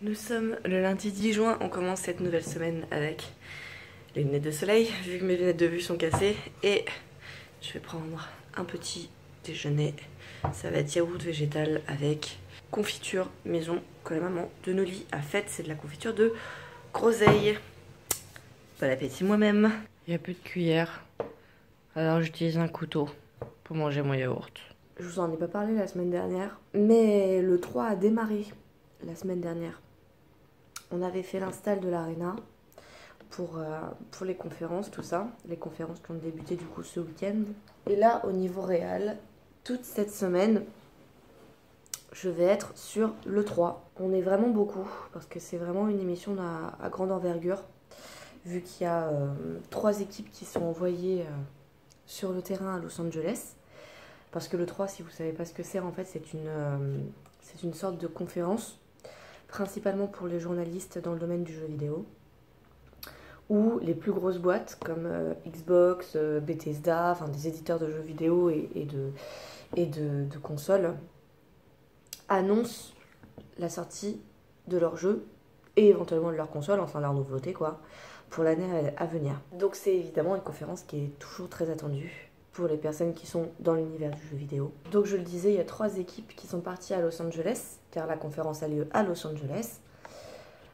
Nous sommes le lundi 10 juin, on commence cette nouvelle semaine avec les lunettes de soleil, vu que mes lunettes de vue sont cassées. Et je vais prendre un petit déjeuner. Ça va être yaourt végétal avec confiture maison que la maman de Noli a faite. C'est de la confiture de groseille. Bon appétit moi-même. Il n'y a plus de cuillère, alors j'utilise un couteau pour manger mon yaourt. Je vous en ai pas parlé la semaine dernière, mais le 3 a démarré la semaine dernière. On avait fait l'install de l'Arena pour les conférences, tout ça. Les conférences qui ont débuté du coup ce week-end. Et là, au niveau réel, toute cette semaine, je vais être sur le 3. On est vraiment beaucoup, parce que c'est vraiment une émission à grande envergure. Vu qu'il y a 3 équipes qui sont envoyées sur le terrain à Los Angeles. Parce que le 3, si vous ne savez pas ce que c'est, en fait, c'est une sorte de conférence, principalement pour les journalistes dans le domaine du jeu vidéo, où les plus grosses boîtes comme Xbox, Bethesda, enfin des éditeurs de jeux vidéo et de consoles, annoncent la sortie de leur jeu et éventuellement de leur console, enfin leur nouveauté quoi, pour l'année à venir. Donc c'est évidemment une conférence qui est toujours très attendue pour les personnes qui sont dans l'univers du jeu vidéo. Donc je le disais, il y a 3 équipes qui sont parties à Los Angeles, car la conférence a lieu à Los Angeles,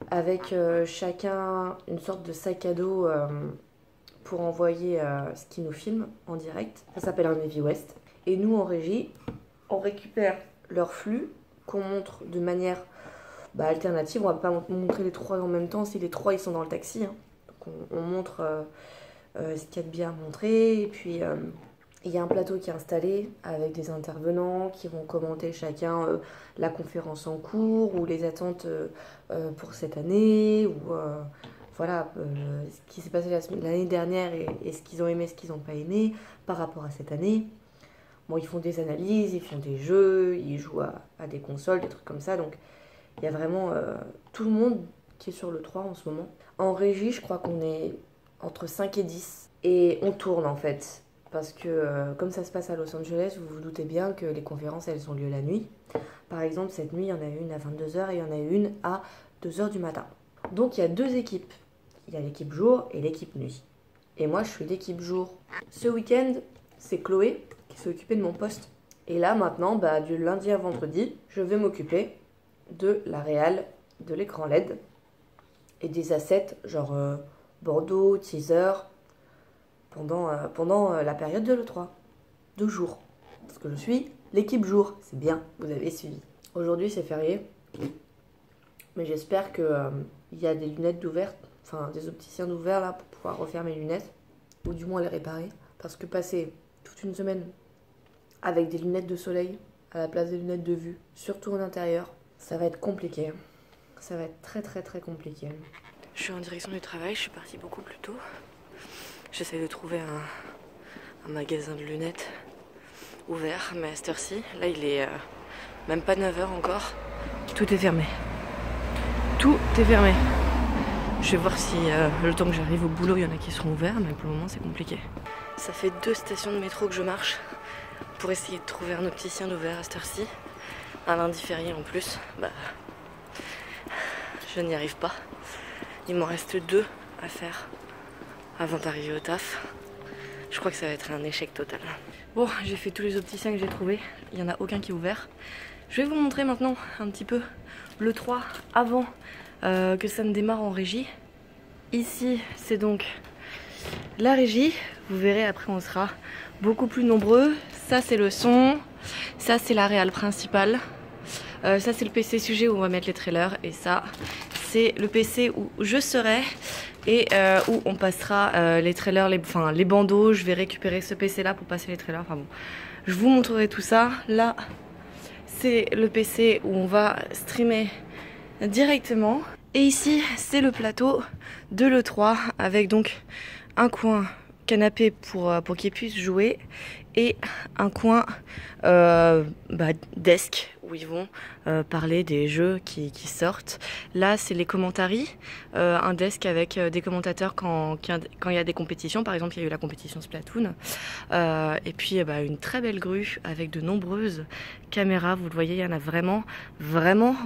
avec chacun une sorte de sac à dos pour envoyer ce qui nous filme en direct. Ça s'appelle un Heavy West. Et nous, en régie, on récupère leur flux qu'on montre de manière alternative. On va pas montrer les 3 en même temps si les 3 ils sont dans le taxi. Hein. Donc on montre ce qu'il y a de bien à montrer. Et puis il y a un plateau qui est installé avec des intervenants qui vont commenter chacun la conférence en cours ou les attentes pour cette année ou voilà ce qui s'est passé l'année dernière et ce qu'ils ont aimé, ce qu'ils n'ont pas aimé par rapport à cette année. Bon, ils font des analyses, ils font des jeux, ils jouent à des consoles, des trucs comme ça. Donc il y a vraiment tout le monde qui est sur le 3 en ce moment. En régie, je crois qu'on est entre 5 et 10 et on tourne en fait. Parce que comme ça se passe à Los Angeles, vous vous doutez bien que les conférences, elles ont lieu la nuit. Par exemple, cette nuit, il y en a eu une à 22 h et il y en a eu une à 2 h du matin. Donc il y a 2 équipes. Il y a l'équipe jour et l'équipe nuit. Et moi, je suis l'équipe jour. Ce week-end, c'est Chloé qui s'est occupée de mon poste. Et là, maintenant, du lundi à vendredi, je vais m'occuper de la réal, de l'écran LED et des assets, genre Bordeaux, teaser, pendant la période de l'E3, 2 jours. Parce que je suis l'équipe jour, c'est bien, vous avez suivi. Aujourd'hui c'est férié, mais j'espère qu'il y a des lunettes d'ouvertes, enfin des opticiens d'ouvert là pour pouvoir refaire mes lunettes, ou du moins les réparer. Parce que passer toute une semaine avec des lunettes de soleil à la place des lunettes de vue, surtout en intérieur, ça va être compliqué. Ça va être très très très compliqué. Je suis en direction du travail, je suis partie beaucoup plus tôt. J'essaie de trouver un magasin de lunettes ouvert, mais à cette heure-ci, là il est même pas 9 h encore. Tout est fermé. Tout est fermé. Je vais voir si le temps que j'arrive au boulot, il y en a qui seront ouverts, mais pour le moment c'est compliqué. Ça fait 2 stations de métro que je marche pour essayer de trouver un opticien d'ouvert à cette heure-ci. Un lundi férié en plus. Je n'y arrive pas. Il m'en reste 2 à faire avant d'arriver au taf. Je crois que ça va être un échec total. Bon, j'ai fait tous les opticiens que j'ai trouvés. Il n'y en a aucun qui est ouvert. Je vais vous montrer maintenant un petit peu le 3 avant que ça ne démarre en régie. Ici, c'est donc la régie. Vous verrez, après on sera beaucoup plus nombreux. Ça, c'est le son. Ça, c'est la réal principale. Ça, c'est le PC sujet où on va mettre les trailers. Et ça, c'est le PC où je serai. Et où on passera les trailers, les bandeaux. Je vais récupérer ce PC là pour passer les trailers. Enfin bon, je vous montrerai tout ça. Là, c'est le PC où on va streamer directement. Et ici, c'est le plateau de l'E3 avec donc un coin canapé pour qu'il puisse jouer et un coin desk où ils vont parler des jeux qui sortent. Là c'est les commentaries, un desk avec des commentateurs quand il y a des compétitions. Par exemple il y a eu la compétition Splatoon, et puis une très belle grue avec de nombreuses caméras. Vous le voyez, il y en a vraiment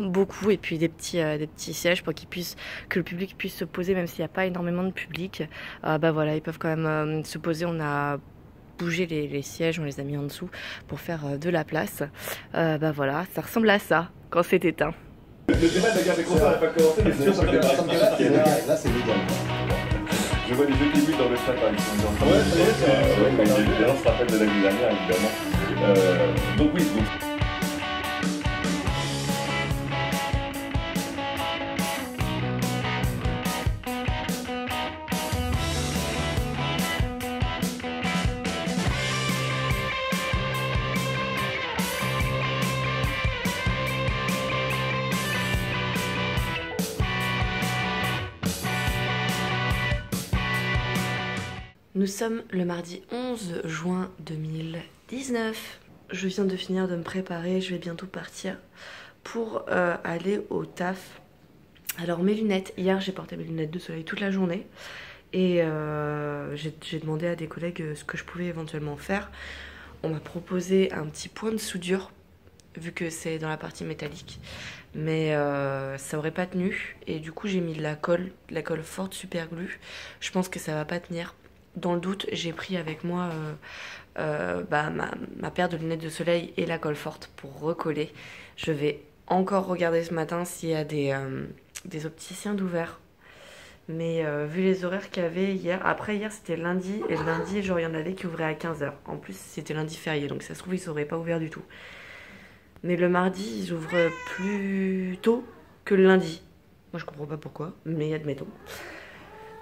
beaucoup, et puis des petits sièges pour que le public puisse se poser même s'il n'y a pas énormément de public. Voilà, ils peuvent quand même se poser. On a bougé les sièges, on les a mis en dessous pour faire de la place. Voilà, ça ressemble à ça quand c'est éteint. Le débat de la guerre des consoles n'a pas commencé, mais c'est sûr que là c'est légal. Je vois les jeux qui dans le chat, ils sont en train de les gens se rappellent de l'année dernière, évidemment. Donc oui, donc... Nous sommes le mardi 11 juin 2019. Je viens de finir de me préparer, je vais bientôt partir pour aller au taf. Alors mes lunettes, hier j'ai porté mes lunettes de soleil toute la journée et j'ai demandé à des collègues ce que je pouvais éventuellement faire. On m'a proposé un petit point de soudure vu que c'est dans la partie métallique, mais ça aurait pas tenu et du coup j'ai mis de la colle forte super glue. Je pense que ça va pas tenir. Dans le doute, j'ai pris avec moi ma paire de lunettes de soleil et la colle forte pour recoller. Je vais encore regarder ce matin s'il y a des opticiens d'ouvert. Mais vu les horaires qu'il y avait hier, après hier c'était lundi, et le lundi genre il y en avait qui ouvraient à 15 h. En plus c'était lundi férié, donc ça se trouve ils n'auraient pas ouvert du tout. Mais le mardi ils ouvrent plus tôt que le lundi. Moi je comprends pas pourquoi, mais admettons.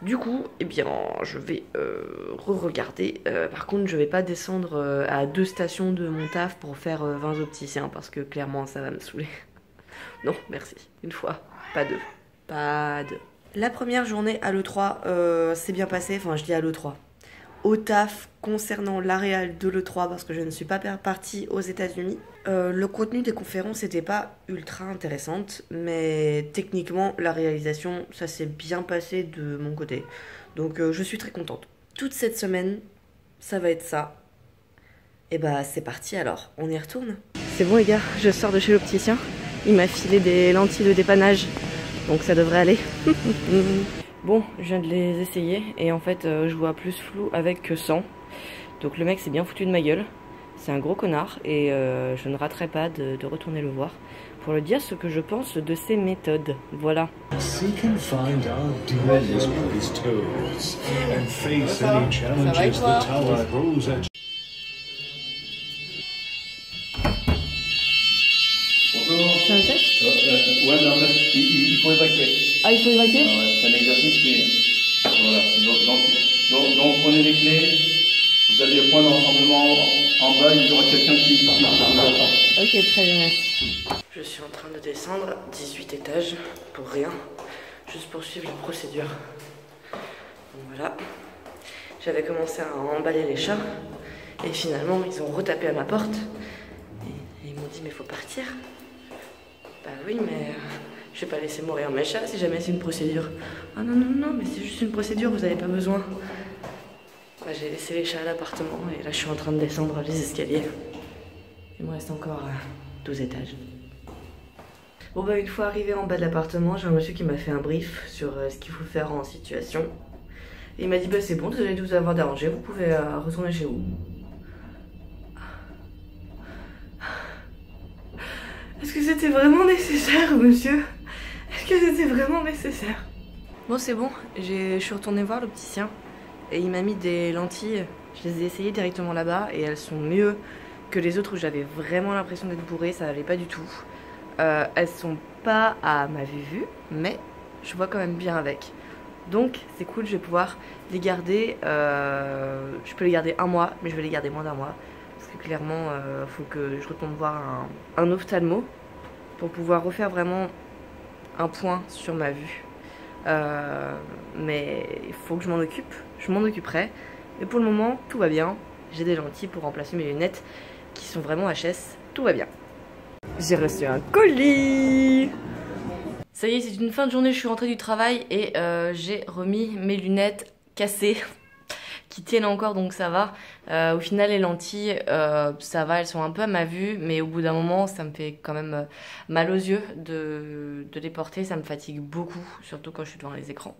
Du coup, eh bien, je vais re-regarder. Par contre, je vais pas descendre à 2 stations de mon taf pour faire 20 opticiens parce que clairement, ça va me saouler. Non, merci. Une fois, pas deux. Pas deux. La première journée à l'E3 s'est bien passée. Enfin, je dis à l'E3. Au taf concernant la réal de l'E3 parce que je ne suis pas partie aux États-Unis. Le contenu des conférences n'était pas ultra intéressante, mais techniquement la réalisation ça s'est bien passé de mon côté. Donc je suis très contente. Toute cette semaine, ça va être ça. Et c'est parti alors, on y retourne. C'est bon les gars, je sors de chez l'opticien. Il m'a filé des lentilles de dépannage, donc ça devrait aller. Bon, je viens de les essayer et en fait je vois plus flou avec que sans. Donc le mec s'est bien foutu de ma gueule. C'est un gros connard et je ne raterai pas de retourner le voir pour lui dire ce que je pense de ses méthodes. Voilà. C'est un test ? Ouais, mais en fait, il faut évacuer. Ah, il faut évacuer ? Ah ouais, c'est un exercice, mais voilà. Donc, prenez les clés, vous avez le point de rassemblement en bas, il y aura quelqu'un qui vous attend. Ok, très bien, merci. Je suis en train de descendre 18 étages pour rien, juste pour suivre la procédure. Donc voilà. J'avais commencé à emballer les chats et finalement ils ont retapé à ma porte et ils m'ont dit mais faut partir. Bah oui, mais je vais pas laisser mourir mes chats si jamais c'est une procédure. Ah non, mais c'est juste une procédure, vous avez pas besoin. J'ai laissé les chats à l'appartement et là je suis en train de descendre les escaliers. Il me reste encore 12 étages. Bon une fois arrivé en bas de l'appartement, j'ai un monsieur qui m'a fait un brief sur ce qu'il faut faire en situation. Et il m'a dit c'est bon, désolé de vous avoir dérangé, vous pouvez retourner chez vous. Est-ce que c'était vraiment nécessaire, monsieur? Est-ce que c'était vraiment nécessaire? Bon, c'est bon, je suis retournée voir l'opticien et il m'a mis des lentilles. Je les ai essayées directement là-bas et elles sont mieux que les autres où j'avais vraiment l'impression d'être bourrée, ça allait pas du tout. Elles sont pas à ma vue, mais je vois quand même bien avec. Donc c'est cool, je vais pouvoir les garder. Je peux les garder un mois, mais je vais les garder moins d'un mois. Parce que clairement, faut que je retourne voir un ophtalmo pour pouvoir refaire vraiment un point sur ma vue. Mais il faut que je m'en occupe, je m'en occuperai. Mais pour le moment, tout va bien. j'ai des lentilles pour remplacer mes lunettes qui sont vraiment HS. Tout va bien. J'ai reçu un colis. Ça y est, c'est une fin de journée, je suis rentrée du travail et j'ai remis mes lunettes cassées qui tiennent encore, donc ça va. Au final, les lentilles, ça va, elles sont un peu à ma vue, mais au bout d'un moment, ça me fait quand même mal aux yeux de les porter. Ça me fatigue beaucoup, surtout quand je suis devant les écrans.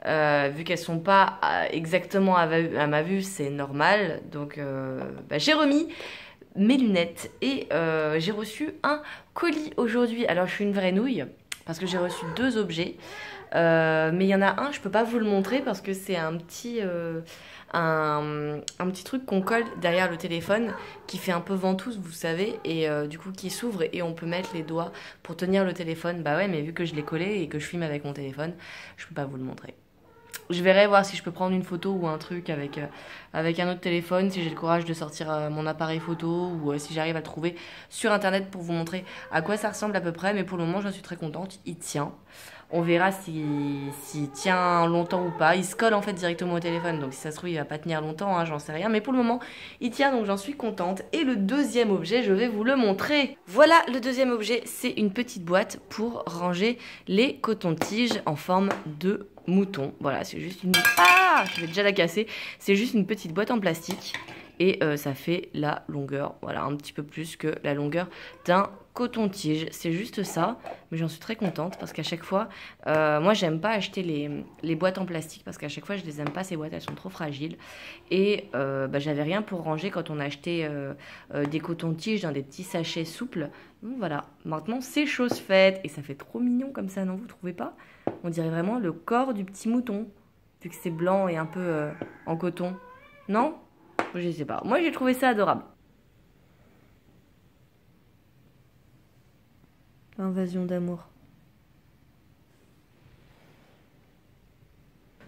Vu qu'elles sont pas exactement à ma vue, c'est normal. Donc j'ai remis mes lunettes et j'ai reçu un colis aujourd'hui. Alors je suis une vraie nouille parce que j'ai reçu 2 objets. Mais il y en a un, je peux pas vous le montrer parce que c'est un petit truc qu'on colle derrière le téléphone qui fait un peu ventouse, vous savez, et du coup qui s'ouvre et on peut mettre les doigts pour tenir le téléphone. Bah ouais, mais vu que je l'ai collé et que je filme avec mon téléphone, je peux pas vous le montrer. Je verrai voir si je peux prendre une photo ou un truc avec un autre téléphone, si j'ai le courage de sortir mon appareil photo ou si j'arrive à le trouver sur internet pour vous montrer à quoi ça ressemble à peu près. Mais pour le moment, j'en suis très contente. Il tient. On verra s'il tient longtemps ou pas. Il se colle en fait directement au téléphone. Donc si ça se trouve, il va pas tenir longtemps, hein, j'en sais rien. Mais pour le moment, il tient, donc j'en suis contente. Et le deuxième objet, je vais vous le montrer. Voilà, le deuxième objet, c'est une petite boîte pour ranger les cotons-tiges en forme de mouton. Voilà, c'est juste une... Ah, je vais déjà la casser. C'est juste une petite boîte en plastique. Et ça fait la longueur, voilà, un petit peu plus que la longueur d'un coton-tige. C'est juste ça, mais j'en suis très contente parce qu'à chaque fois, moi j'aime pas acheter les boîtes en plastique parce qu'à chaque fois je les aime pas, ces boîtes, elles sont trop fragiles. Et j'avais rien pour ranger quand on achetait des cotons-tiges dans des petits sachets souples. Donc voilà, maintenant c'est chose faite et ça fait trop mignon comme ça, non, vous trouvez pas? On dirait vraiment le corps du petit mouton, vu que c'est blanc et un peu en coton. Non? Je sais pas. Moi, j'ai trouvé ça adorable. Invasion d'amour.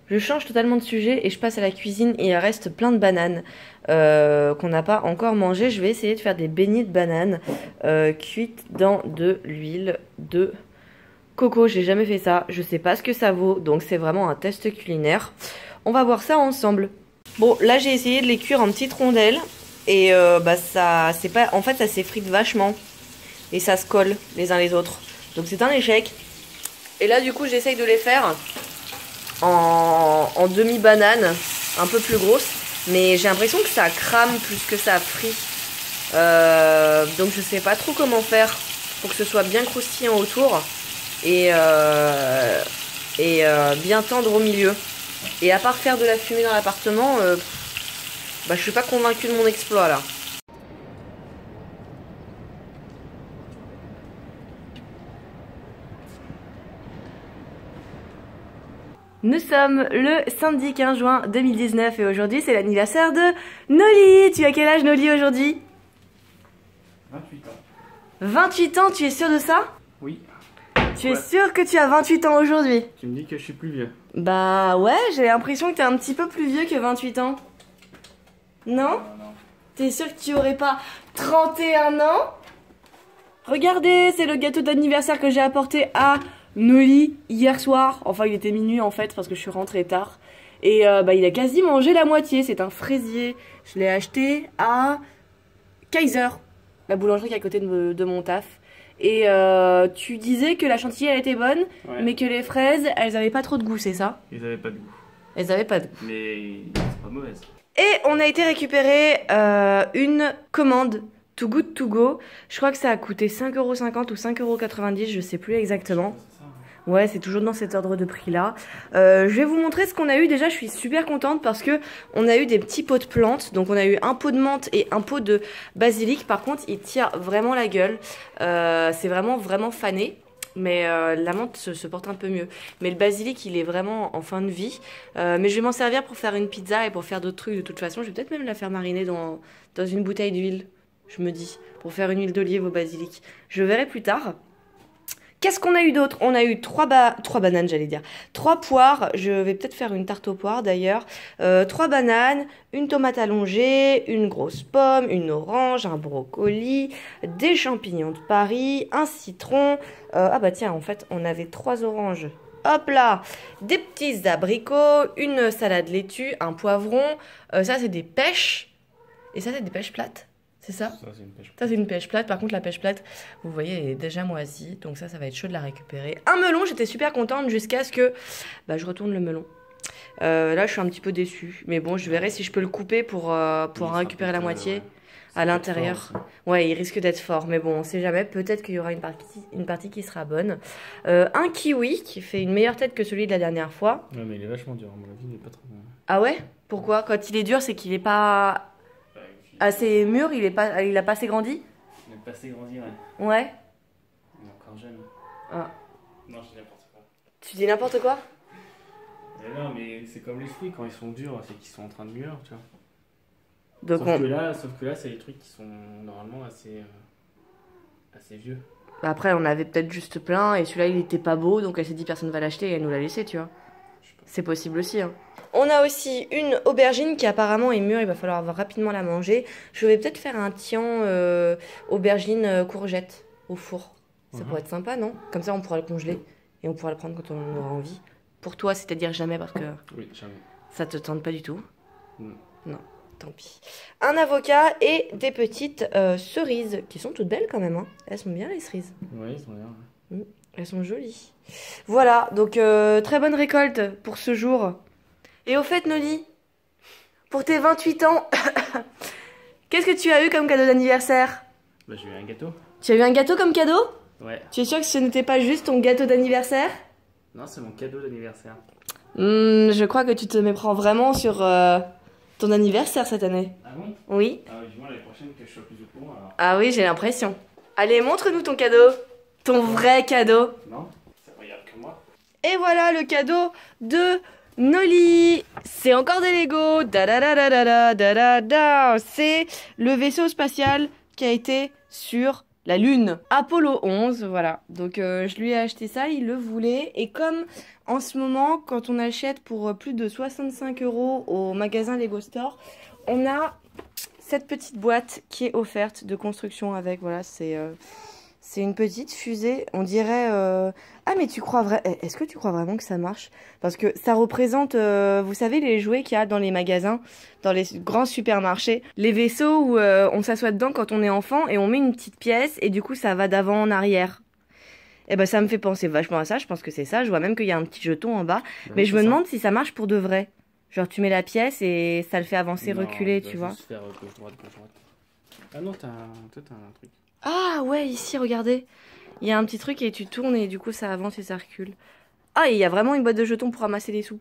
Je change totalement de sujet et je passe à la cuisine et il reste plein de bananes qu'on n'a pas encore mangées. Je vais essayer de faire des beignets de bananes cuites dans de l'huile de coco. J'ai jamais fait ça. Je sais pas ce que ça vaut. Donc c'est vraiment un test culinaire. On va voir ça ensemble. Bon, là j'ai essayé de les cuire en petites rondelles et ça, c'est pas, en fait ça s'effrite vachement et ça se colle les uns les autres. Donc c'est un échec. Et là du coup j'essaye de les faire en demi-banane, un peu plus grosse, mais j'ai l'impression que ça crame plus que ça frit. Donc je sais pas trop comment faire pour que ce soit bien croustillant autour et bien tendre au milieu. Et à part faire de la fumée dans l'appartement, je suis pas convaincue de mon exploit là. Nous sommes le samedi 15 juin 2019 et aujourd'hui c'est l'anniversaire de Noli. Tu as quel âge Noli aujourd'hui? 28 ans. 28 ans, tu es sûr de ça? Oui. Tu es sûr que tu as 28 ans aujourd'hui? Tu me dis que je suis plus vieux. Bah ouais, j'ai l'impression que t'es un petit peu plus vieux que 28 ans. Non? Non. T'es sûr que tu aurais pas 31 ans? Regardez, c'est le gâteau d'anniversaire que j'ai apporté à Noli hier soir. Enfin, il était minuit en fait parce que je suis rentrée tard. Et il a quasi mangé la moitié. C'est un fraisier. Je l'ai acheté à Kaiser, la boulangerie qui est à côté de mon taf. Et tu disais que la chantilly elle était bonne, ouais, mais que les fraises elles avaient pas trop de goût, c'est ça? Ils avaient pas de goût. Elles avaient pas de goût. Mais c'est pas mauvaise. Et on a été récupérer une commande Too Good To Go. Je crois que ça a coûté 5,50 € ou 5,90 €, je sais plus exactement. Ouais, c'est toujours dans cet ordre de prix là. Je vais vous montrer ce qu'on a eu. Déjà, je suis super contente parce que on a eu des petits pots de plantes. Donc, on a eu un pot de menthe et un pot de basilic. Par contre, il tire vraiment la gueule. C'est vraiment fané. Mais la menthe se porte un peu mieux. Mais le basilic, il est vraiment en fin de vie. Mais je vais m'en servir pour faire une pizza et pour faire d'autres trucs. De toute façon, je vais peut-être même la faire mariner dans une bouteille d'huile, je me dis, pour faire une huile d'olive au basilic. Je verrai plus tard. Qu'est-ce qu'on a eu d'autre? On a eu 3 bananes, j'allais dire. 3 poires. Je vais peut-être faire une tarte aux poires d'ailleurs. 3 bananes, une tomate allongée, une grosse pomme, une orange, un brocoli, des champignons de Paris, un citron. Ah bah tiens, en fait, on avait 3 oranges. Hop là! Des petits abricots, une salade laitue, un poivron. Ça, c'est des pêches. Et ça, c'est des pêches plates, c'est ça? Ça, c'est une pêche. Ça, c'est une pêche plate. Par contre, la pêche plate, vous voyez, elle est déjà moisie. Donc ça va être chaud de la récupérer. Un melon, j'étais super contente jusqu'à ce que je retourne le melon. Là, je suis un petit peu déçue. Mais bon, je verrai si je peux le couper pour récupérer la moitié à l'intérieur. Ouais, il risque d'être fort. Mais bon, on sait jamais. Peut-être qu'il y aura une partie qui sera bonne. Un kiwi qui fait une meilleure tête que celui de la dernière fois. Ouais, mais il est vachement dur. À mon avis, il est pas très bon. Ah ouais? Pourquoi? Quand il est dur, c'est qu'il est pas assez mûr, il a pas assez grandi? Il est pas assez grandi, ouais. Ouais. Il est encore jeune. Ah. Non, je dis n'importe quoi. Tu dis n'importe quoi? Mais non, mais c'est comme les fruits, quand ils sont durs, c'est qu'ils sont en train de mûrir, tu vois. Donc Sauf que là, c'est des trucs qui sont normalement assez vieux. Après, on avait peut-être juste plein et celui-là, il était pas beau, donc elle s'est dit personne va l'acheter et elle nous l'a laissé, tu vois. C'est possible aussi, hein. On a aussi une aubergine qui apparemment est mûre, il va falloir rapidement la manger. Je vais peut-être faire un tian aubergine courgette au four. Ça pourrait être sympa, non? Comme ça, on pourra le congeler et on pourra le prendre quand on aura envie. Pour toi, c'est-à-dire jamais parce que Oui, jamais. ça te tente pas du tout? Non, tant pis. Un avocat et des petites cerises qui sont toutes belles quand même, hein. Elles sont bien les cerises. Oui, ils sont bien. Elles sont jolies. Voilà, donc très bonne récolte pour ce jour. Et au fait, Noli, pour tes 28 ans, qu'est-ce que tu as eu comme cadeau d'anniversaire? Bah, j'ai eu un gâteau. Tu as eu un gâteau comme cadeau? Ouais. Tu es sûr que ce n'était pas juste ton gâteau d'anniversaire? Non, c'est mon cadeau d'anniversaire. Je crois que tu te méprends vraiment sur ton anniversaire cette année. Ah bon? Oui. Ah oui, du moins l'année prochaine que je sois plus au courant alors. Ah oui, j'ai l'impression. Allez, montre-nous ton cadeau. Ton vrai cadeau. Non, ça regarde que moi. Et voilà le cadeau de Noli. C'est encore des Lego. C'est le vaisseau spatial qui a été sur la Lune. Apollo 11, voilà. Donc je lui ai acheté ça, il le voulait. Et comme en ce moment, quand on achète pour plus de 65 € au magasin Lego Store, on a cette petite boîte qui est offerte de construction avec, voilà, c'est une petite fusée, on dirait... Ah mais tu crois vrai... Est-ce que tu crois vraiment que ça marche? Parce que ça représente, vous savez, les jouets qu'il y a dans les magasins, dans les grands supermarchés. Les vaisseaux où on s'assoit dedans quand on est enfant et on met une petite pièce et du coup ça va d'avant en arrière. Et ben ça me fait penser vachement à ça, je pense que c'est ça. Je vois même qu'il y a un petit jeton en bas. Mais je me demande si ça marche pour de vrai. Genre tu mets la pièce et ça le fait avancer, reculer, tu vois. Faire gauche, droite, gauche, droite. Ah non, toi t'as un truc. Ah ouais, ici, regardez. Il y a un petit truc et tu tournes et du coup ça avance et ça recule. Ah, et il y a vraiment une boîte de jetons pour ramasser des sous.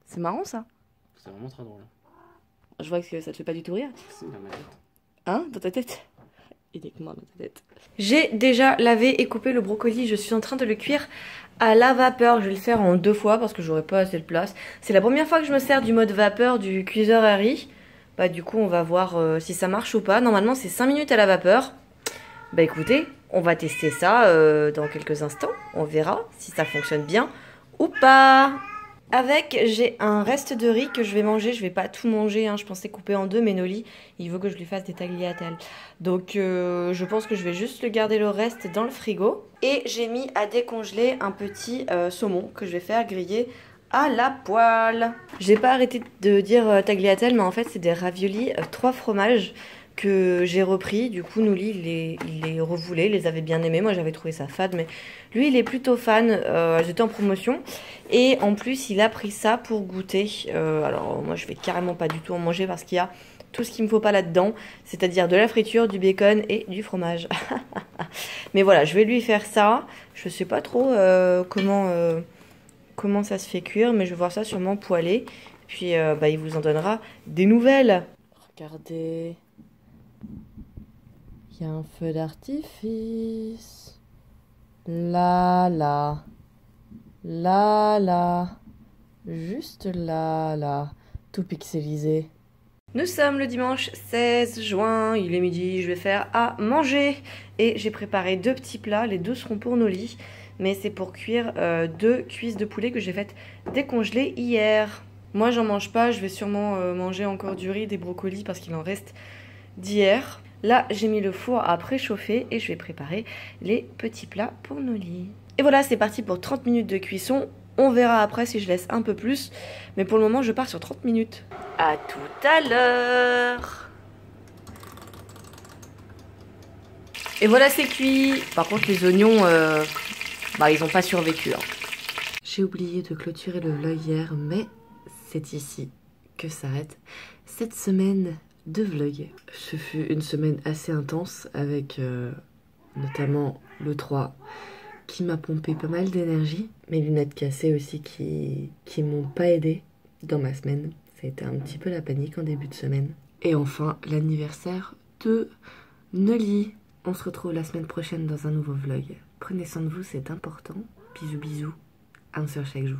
C'est marrant ça. C'est vraiment très drôle. Je vois que ça te fait pas du tout rire. C'est dans ma tête. Hein? Dans ta tête? Uniquement dans ta tête. J'ai déjà lavé et coupé le brocoli. Je suis en train de le cuire à la vapeur. Je vais le faire en 2 fois parce que j'aurai pas assez de place. C'est la première fois que je me sers du mode vapeur du cuiseur à riz. Bah du coup on va voir si ça marche ou pas. Normalement c'est 5 minutes à la vapeur. Bah écoutez, on va tester ça dans quelques instants. On verra si ça fonctionne bien ou pas. Avec, j'ai un reste de riz que je vais manger. Je vais pas tout manger, hein. Je pensais couper en 2, mais Noli, il veut que je lui fasse des tagliatelles. Donc je pense que je vais juste le garder le reste dans le frigo. Et j'ai mis à décongeler un petit saumon que je vais faire griller à la poêle. J'ai pas arrêté de dire tagliatelle, mais en fait c'est des raviolis 3 fromages que j'ai repris. Du coup Noli il les revoulait, il les avait bien aimés. Moi j'avais trouvé ça fade, mais lui il est plutôt fan. J'étais en promotion et en plus il a pris ça pour goûter. Alors moi je vais carrément pas du tout en manger parce qu'il y a tout ce qu'il me faut pas là-dedans, c'est-à-dire de la friture, du bacon et du fromage. Mais voilà, je vais lui faire ça. Je sais pas trop comment ça se fait cuire, mais je vais voir ça sûrement poêler. Puis il vous en donnera des nouvelles. Regardez, il y a un feu d'artifice. Là, là. Là, là. Juste là, là. Tout pixelisé. Nous sommes le dimanche 16 juin, il est midi, je vais faire à manger. Et j'ai préparé 2 petits plats, les 2 seront pour Noli. Mais c'est pour cuire 2 cuisses de poulet que j'ai faites décongeler hier. Moi j'en mange pas, je vais sûrement manger encore du riz, des brocolis parce qu'il en reste d'hier. Là j'ai mis le four à préchauffer et je vais préparer les petits plats pour Noli. Et voilà, c'est parti pour 30 minutes de cuisson. On verra après si je laisse un peu plus. Mais pour le moment je pars sur 30 minutes. À tout à l'heure. Et voilà, c'est cuit. Par contre, les oignons, ils ont pas survécu. Hein. J'ai oublié de clôturer le vlog hier, mais c'est ici que s'arrête cette semaine de vlog. Ce fut une semaine assez intense avec notamment le 3 qui m'a pompé pas mal d'énergie. Mes lunettes cassées aussi qui m'ont pas aidé dans ma semaine. Ça a été un petit peu la panique en début de semaine. Et enfin, l'anniversaire de Nolly. On se retrouve la semaine prochaine dans un nouveau vlog. Prenez soin de vous, c'est important. Bisous bisous. Un sur chaque jour.